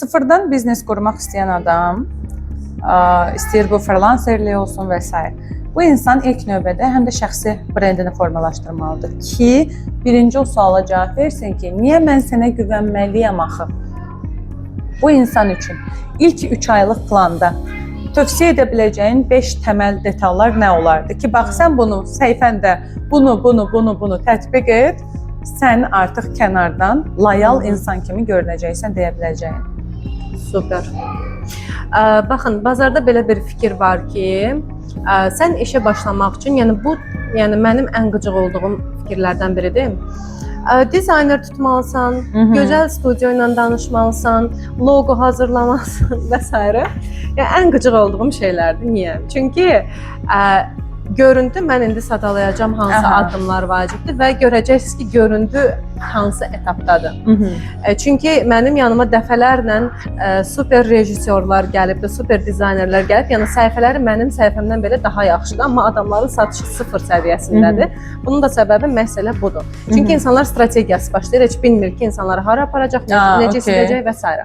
Sıfırdan biznes qurmaq istəyən adam, istəyir bu freelancerlik olsun və s. Bu insan ilk növbədə həm də şəxsi brendini formalaşdırmalıdır ki, birinci o suala cavab versin ki, niyə mən sənə güvənməliyəm axı? Bu insan üçün ilk 3 aylıq planda tövsiyə edə biləcəyin 5 təməl detallar nə olardı ki, bax sən bunu səhifəndə bunu tətbiq et, sən artıq kənardan layal insan kimi görünəcəksən deyə biləcəyin. Super. Baxın, bazarda belə bir fikir var ki, sən işə başlamaq üçün, yəni mənim ən qıcıq olduğum fikirlərdən biridir. Dizayner tutmalısan, gözəl studiyo ilə danışmalısan, logo hazırlamalısan və s. Yəni ən qıcıq olduğum şeylərdir. Niyə? Çünki görüntü mən indi sadalayacağım hansı addımlar vacibdir və görəcəksiniz ki, görüntü hansı etapdadır. Çünki mənim yanıma dəfələrlə super rejissorlar gəlib, super dizaynerlər gəlib, yəni səhifələri mənim səhifəmdən belə daha yaxşıdır, amma adamların satışı sıfır səviyyəsindədir. Bunun da səbəbi məhz elə budur. Çünki insanlar strategiyası başlayır, heç bilmir ki, insanları hara aparacaq, necə istəyəcək və s.